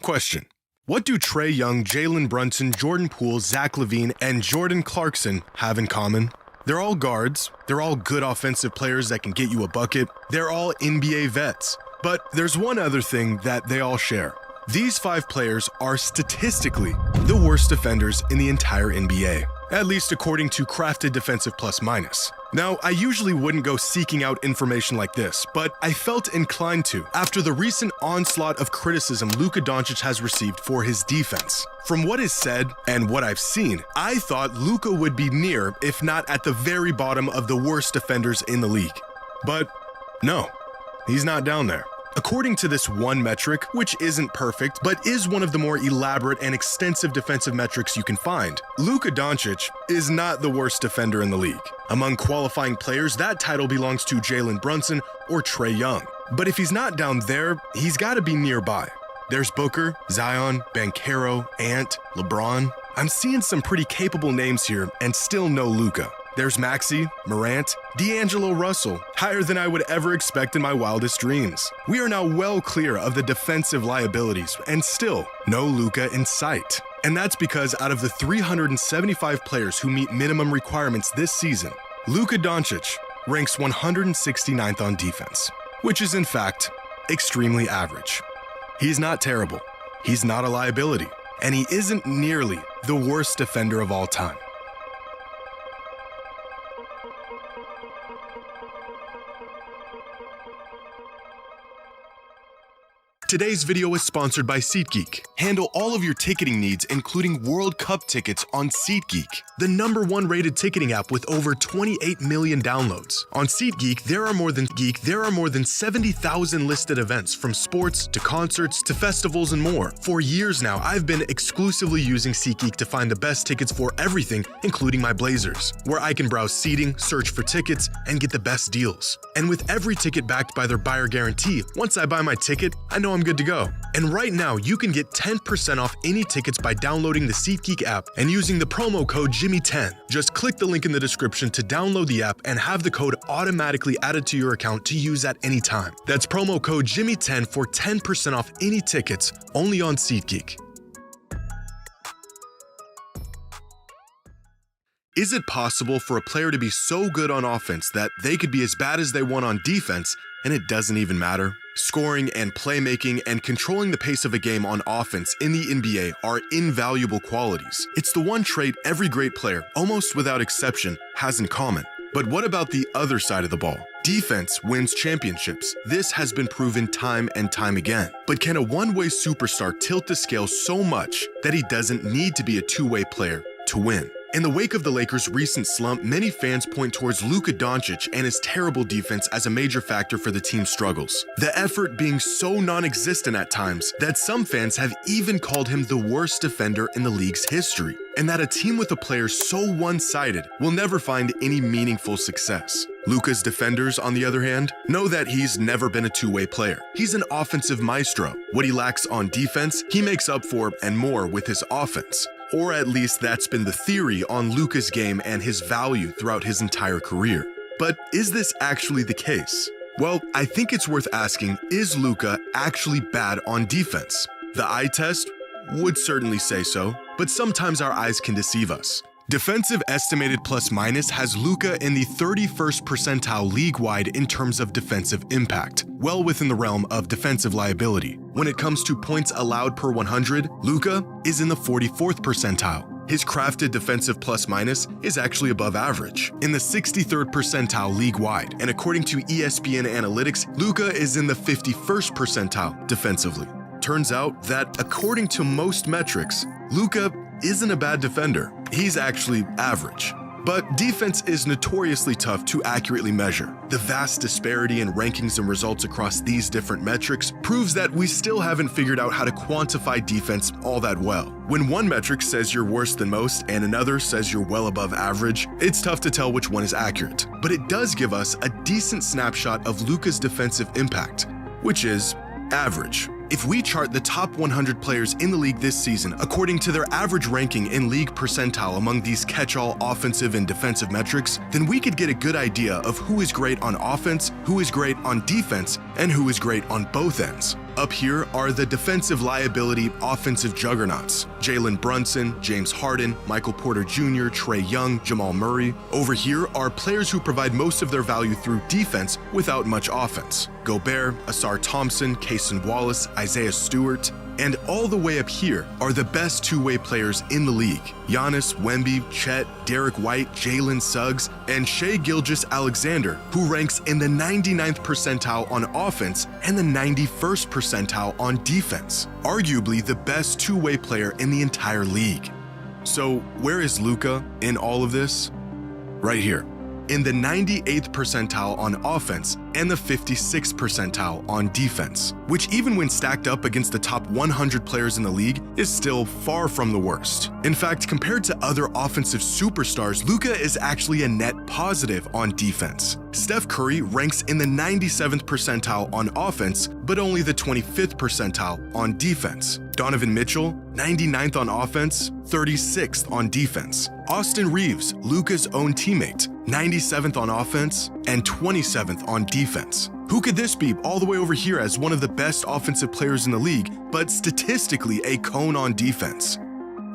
Question: what do Trae Young, Jalen Brunson, Jordan Poole, Zach LaVine, and Jordan Clarkson have in common? They're all guards, they're all good offensive players that can get you a bucket, they're all NBA vets. But there's one other thing that they all share. These 5 players are statistically the worst defenders in the entire NBA, at least according to Crafted Defensive Plus Minus. Now, I usually wouldn't go seeking out information like this, but I felt inclined to after the recent onslaught of criticism Luka Doncic has received for his defense. From what is said and what I've seen, I thought Luka would be near, if not at the very bottom of the worst defenders in the league. But no, he's not down there. According to this one metric, which isn't perfect, but is one of the more elaborate and extensive defensive metrics you can find, Luka Doncic is not the worst defender in the league. Among qualifying players, that title belongs to Jalen Brunson or Trae Young. But if he's not down there, he's gotta be nearby. There's Booker, Zion, Banchero, Ant, LeBron. I'm seeing some pretty capable names here and still no Luka. There's Maxey, Morant, D'Angelo Russell, higher than I would ever expect in my wildest dreams. We are now well clear of the defensive liabilities and still no Luka in sight. And that's because out of the 375 players who meet minimum requirements this season, Luka Doncic ranks 169th on defense, which is in fact extremely average. He's not terrible, he's not a liability, and he isn't nearly the worst defender of all time. Today's video is sponsored by SeatGeek. Handle all of your ticketing needs, including World Cup tickets on SeatGeek, the #1 rated ticketing app with over 28 million downloads. On SeatGeek, there are more than 70,000 listed events, from sports to concerts to festivals and more. For years now, I've been exclusively using SeatGeek to find the best tickets for everything, including my Blazers, where I can browse seating, search for tickets, and get the best deals. And with every ticket backed by their buyer guarantee, once I buy my ticket, I know I'm good to go. And right now, you can get 10% off any tickets by downloading the SeatGeek app and using the promo code JxmyHighroller. Just click the link in the description to download the app and have the code automatically added to your account to use at any time. That's promo code JxmyHighroller for 10% off any tickets, only on SeatGeek. Is it possible for a player to be so good on offense that they could be as bad as they want on defense and it doesn't even matter? Scoring and playmaking and controlling the pace of a game on offense in the NBA are invaluable qualities. It's the one trait every great player, almost without exception, has in common. But what about the other side of the ball? Defense wins championships. This has been proven time and time again. But can a one-way superstar tilt the scale so much that he doesn't need to be a two-way player to win? In the wake of the Lakers' recent slump, many fans point towards Luka Doncic and his terrible defense as a major factor for the team's struggles. The effort being so non-existent at times that some fans have even called him the worst defender in the league's history, and that a team with a player so one-sided will never find any meaningful success. Luka's defenders, on the other hand, know that he's never been a two-way player. He's an offensive maestro. What he lacks on defense, he makes up for and more with his offense. Or at least that's been the theory on Luka's game and his value throughout his entire career. But is this actually the case? Well, I think it's worth asking, is Luka actually bad on defense? The eye test would certainly say so, but sometimes our eyes can deceive us. Defensive Estimated Plus Minus has Luka in the 31st percentile league-wide in terms of defensive impact, well within the realm of defensive liability. When it comes to points allowed per 100, Luka is in the 44th percentile. His crafted defensive plus minus is actually above average, in the 63rd percentile league-wide, and according to ESPN Analytics, Luka is in the 51st percentile defensively. Turns out that, according to most metrics, Luka isn't a bad defender. He's actually average. But defense is notoriously tough to accurately measure. The vast disparity in rankings and results across these different metrics proves that we still haven't figured out how to quantify defense all that well. When one metric says you're worse than most and another says you're well above average, it's tough to tell which one is accurate. But it does give us a decent snapshot of Luka's defensive impact, which is average. If we chart the top 100 players in the league this season according to their average ranking in league percentile among these catch-all offensive and defensive metrics, then we could get a good idea of who is great on offense, who is great on defense, and who is great on both ends. Up here are the defensive liability offensive juggernauts: Jalen Brunson, James Harden, Michael Porter Jr., Trae Young, Jamal Murray. Over here are players who provide most of their value through defense without much offense: Gobert, Asar Thompson, Cason Wallace, Isaiah Stewart. And all the way up here are the best two-way players in the league: Giannis, Wemby, Chet, Derek White, Jalen Suggs, and Shai Gilgeous-Alexander, who ranks in the 99th percentile on offense and the 91st percentile on defense. Arguably the best two-way player in the entire league. So where is Luka in all of this? Right here, in the 98th percentile on offense and the 56th percentile on defense, which even when stacked up against the top 100 players in the league is still far from the worst. In fact, compared to other offensive superstars, Luka is actually a net positive on defense. Steph Curry ranks in the 97th percentile on offense, but only the 25th percentile on defense. Donovan Mitchell, 99th on offense, 36th on defense. Austin Reeves, Luka's own teammate, 97th on offense and 27th on defense. Who could this be all the way over here as one of the best offensive players in the league, but statistically a cone on defense?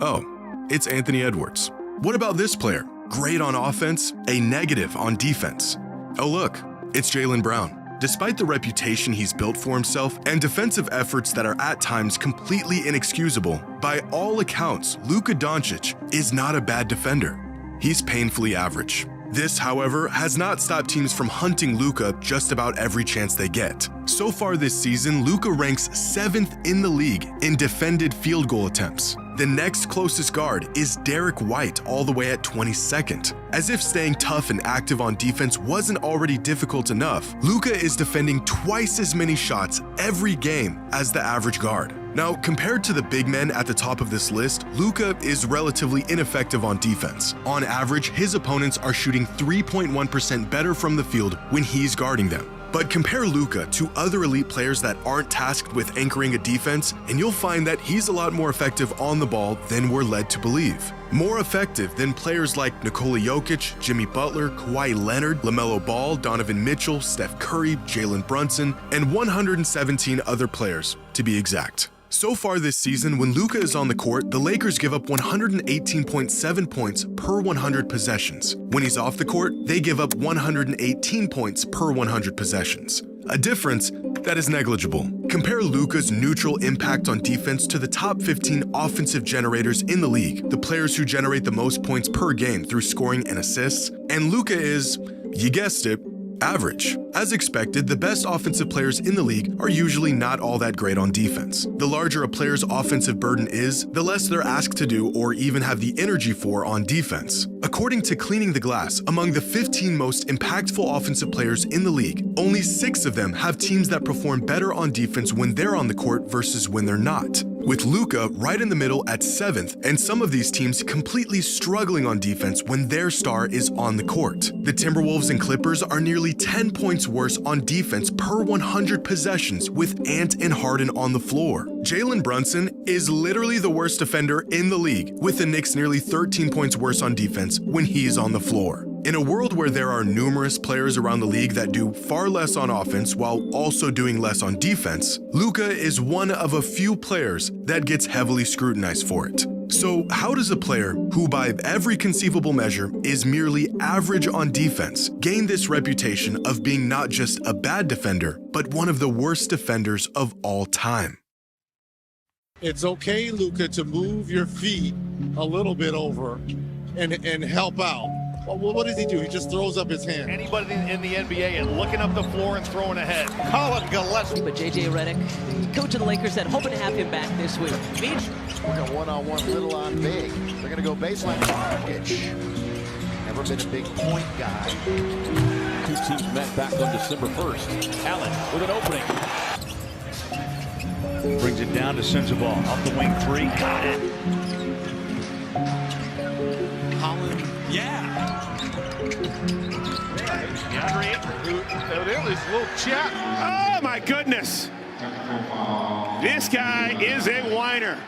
Oh, it's Anthony Edwards. What about this player? Great on offense, a negative on defense. Oh look, it's Jaylen Brown. Despite the reputation he's built for himself and defensive efforts that are at times completely inexcusable, by all accounts, Luka Doncic is not a bad defender. He's painfully average. This, however, has not stopped teams from hunting Luka just about every chance they get. So far this season, Luka ranks 7th in the league in defended field goal attempts. The next closest guard is Derek White, all the way at 22nd. As if staying tough and active on defense wasn't already difficult enough, Luka is defending twice as many shots every game as the average guard. Now, compared to the big men at the top of this list, Luka is relatively ineffective on defense. On average, his opponents are shooting 3.1% better from the field when he's guarding them. But compare Luka to other elite players that aren't tasked with anchoring a defense, and you'll find that he's a lot more effective on the ball than we're led to believe. More effective than players like Nikola Jokic, Jimmy Butler, Kawhi Leonard, LaMelo Ball, Donovan Mitchell, Steph Curry, Jalen Brunson, and 117 other players, to be exact. So far this season, when Luka is on the court, the Lakers give up 118.7 points per 100 possessions. When he's off the court, they give up 118 points per 100 possessions. A difference that is negligible. Compare Luka's neutral impact on defense to the top 15 offensive generators in the league, the players who generate the most points per game through scoring and assists, and Luka is, you guessed it, average. As expected, the best offensive players in the league are usually not all that great on defense. The larger a player's offensive burden is, the less they're asked to do or even have the energy for on defense. According to Cleaning the Glass, among the 15 most impactful offensive players in the league, only 6 of them have teams that perform better on defense when they're on the court versus when they're not. With Luka right in the middle at 7th, and some of these teams completely struggling on defense when their star is on the court. The Timberwolves and Clippers are nearly 10 points worse on defense per 100 possessions with Ant and Harden on the floor. Jalen Brunson is literally the worst defender in the league, with the Knicks nearly 13 points worse on defense when he's on the floor. In a world where there are numerous players around the league that do far less on offense while also doing less on defense, Luka is one of a few players that gets heavily scrutinized for it. So how does a player who by every conceivable measure is merely average on defense gain this reputation of being not just a bad defender, but one of the worst defenders of all time? It's okay, Luka, to move your feet a little bit over and help out. Well, what does he do? He just throws up his hand. Anybody in the NBA and looking up the floor and throwing ahead. Colin Gillespie. But J.J. Redick, coach of the Lakers, said hoping to have him back this week. Working one-on-one, little on big. They're going to go baseline. Doncic. Never been a big point guy. Two teams met back on December 1st. Allen with an opening. Brings it down to Sensabaugh. Off the wing three. Got it. Holland. Yeah. Evidently, it's a little chat. Oh, my goodness. This guy is a whiner.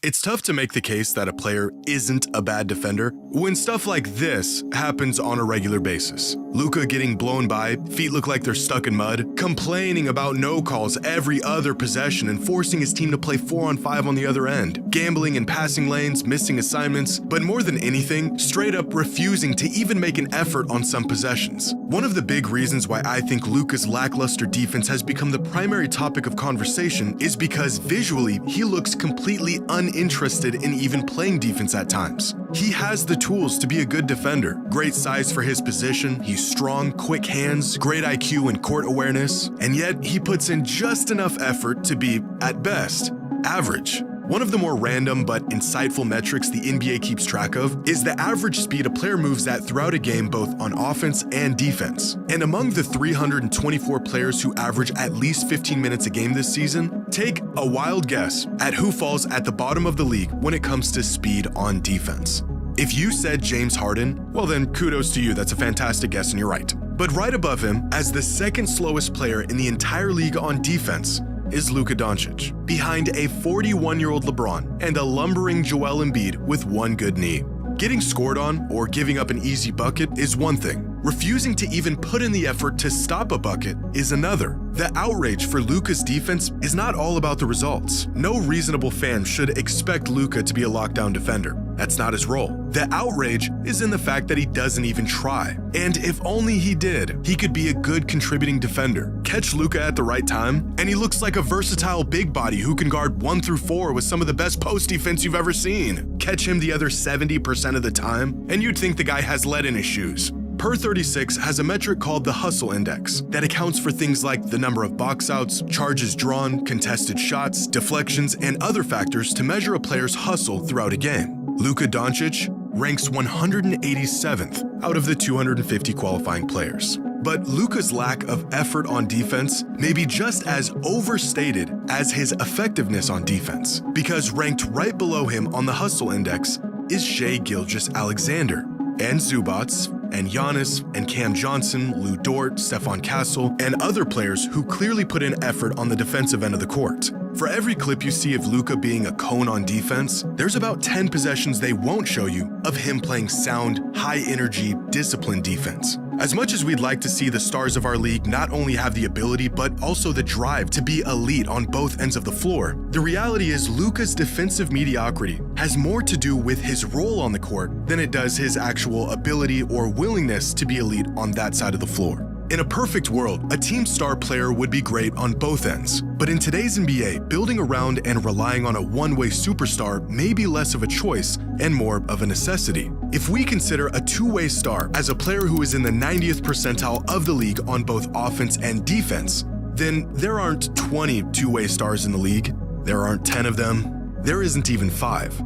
It's tough to make the case that a player isn't a bad defender when stuff like this happens on a regular basis. Luka getting blown by, feet look like they're stuck in mud, complaining about no calls every other possession and forcing his team to play 4-on-5 on the other end, gambling in passing lanes, missing assignments, but more than anything, straight up refusing to even make an effort on some possessions. One of the big reasons why I think Luka's lackluster defense has become the primary topic of conversation is because visually, he looks completely uninterested in even playing defense at times. He has the tools to be a good defender. Great size for his position, he's strong, quick hands, great IQ and court awareness, and yet he puts in just enough effort to be, at best, average. One of the more random but insightful metrics the NBA keeps track of is the average speed a player moves at throughout a game both on offense and defense. And among the 324 players who average at least 15 minutes a game this season, take a wild guess at who falls at the bottom of the league when it comes to speed on defense. If you said James Harden, well then kudos to you, that's a fantastic guess and you're right. But right above him, as the second slowest player in the entire league on defense, is Luka Doncic, behind a 41-year-old LeBron and a lumbering Joel Embiid with one good knee. Getting scored on or giving up an easy bucket is one thing. Refusing to even put in the effort to stop a bucket is another. The outrage for Luka's defense is not all about the results. No reasonable fan should expect Luka to be a lockdown defender. That's not his role. The outrage is in the fact that he doesn't even try. And if only he did, he could be a good contributing defender. Catch Luka at the right time, and he looks like a versatile big body who can guard 1 through 4 with some of the best post defense you've ever seen. Catch him the other 70% of the time, and you'd think the guy has lead in his shoes. Per 36 has a metric called the hustle index that accounts for things like the number of box outs, charges drawn, contested shots, deflections, and other factors to measure a player's hustle throughout a game. Luka Doncic ranks 187th out of the 250 qualifying players. But Luka's lack of effort on defense may be just as overstated as his effectiveness on defense, because ranked right below him on the hustle index is Shai Gilgeous-Alexander, and Zubats, and Giannis, and Cam Johnson, Lou Dort, Stephon Castle, and other players who clearly put in effort on the defensive end of the court. For every clip you see of Luka being a cone on defense, there's about 10 possessions they won't show you of him playing sound, high-energy, disciplined defense. As much as we'd like to see the stars of our league not only have the ability, but also the drive to be elite on both ends of the floor, the reality is Luka's defensive mediocrity has more to do with his role on the court than it does his actual ability or willingness to be elite on that side of the floor. In a perfect world, a team star player would be great on both ends. But in today's NBA, building around and relying on a one-way superstar may be less of a choice and more of a necessity. If we consider a two-way star as a player who is in the 90th percentile of the league on both offense and defense, then there aren't 20 two-way stars in the league. There aren't 10 of them. There isn't even 5.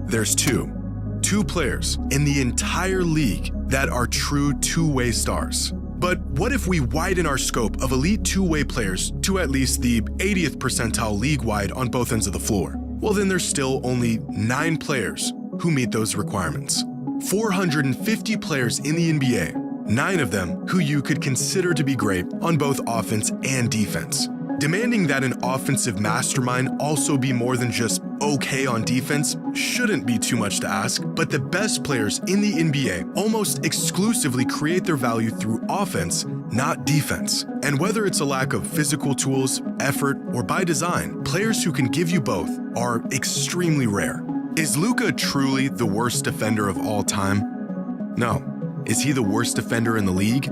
There's 2. 2 players in the entire league that are true two-way stars. But what if we widen our scope of elite two-way players to at least the 80th percentile league-wide on both ends of the floor? Well, then there's still only 9 players who meet those requirements. 450 players in the NBA, 9 of them who you could consider to be great on both offense and defense. Demanding that an offensive mastermind also be more than just okay on defense shouldn't be too much to ask, but the best players in the NBA almost exclusively create their value through offense, not defense. And whether it's a lack of physical tools, effort, or by design, players who can give you both are extremely rare. Is Luka truly the worst defender of all time? No. Is he the worst defender in the league?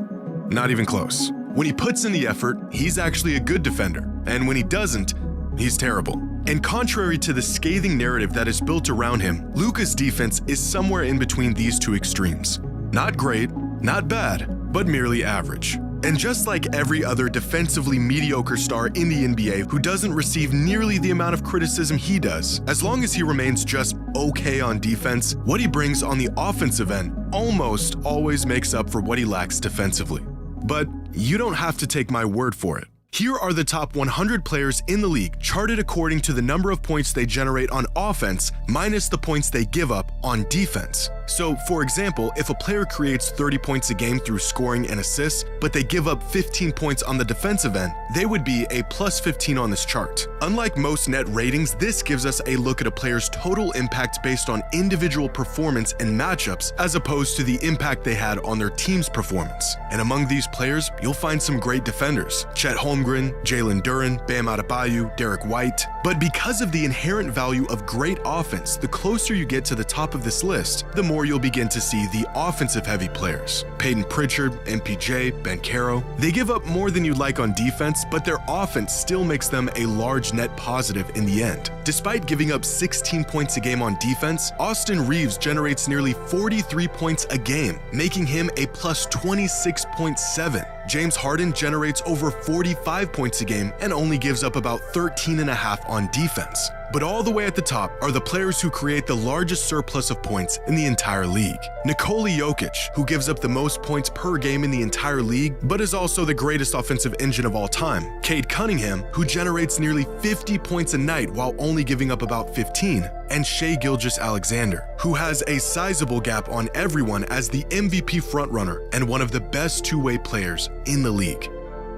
Not even close. When he puts in the effort, he's actually a good defender, and when he doesn't, he's terrible. And contrary to the scathing narrative that is built around him, Luka's defense is somewhere in between these two extremes. Not great, not bad, but merely average. And just like every other defensively mediocre star in the NBA who doesn't receive nearly the amount of criticism he does, as long as he remains just okay on defense, what he brings on the offensive end almost always makes up for what he lacks defensively. But you don't have to take my word for it. Here are the top 100 players in the league, charted according to the number of points they generate on offense minus the points they give up on defense. So, for example, if a player creates 30 points a game through scoring and assists, but they give up 15 points on the defensive end, they would be a plus 15 on this chart. Unlike most net ratings, this gives us a look at a player's total impact based on individual performance and matchups, as opposed to the impact they had on their team's performance. And among these players, you'll find some great defenders: Chet Holmgren, Jalen Duren, Bam Adebayo, Derek White. But because of the inherent value of great offense, the closer you get to the top of this list, the more you'll begin to see the offensive-heavy players. Peyton Pritchard, MPJ, Banchero. They give up more than you'd like on defense, but their offense still makes them a large net positive in the end. Despite giving up 16 points a game on defense, Austin Reeves generates nearly 43 points a game, making him a plus 26.7. James Harden generates over 45 points a game and only gives up about 13.5 on defense. But all the way at the top are the players who create the largest surplus of points in the entire league. Nikola Jokic, who gives up the most points per game in the entire league, but is also the greatest offensive engine of all time. Cade Cunningham, who generates nearly 50 points a night while only giving up about 15. And Shai Gilgeous-Alexander, who has a sizable gap on everyone as the MVP frontrunner and one of the best two-way players in the league.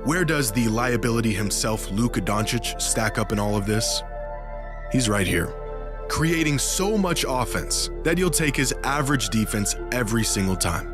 Where does the liability himself, Luka Doncic, stack up in all of this? He's right here, creating so much offense that you'll take his average defense every single time.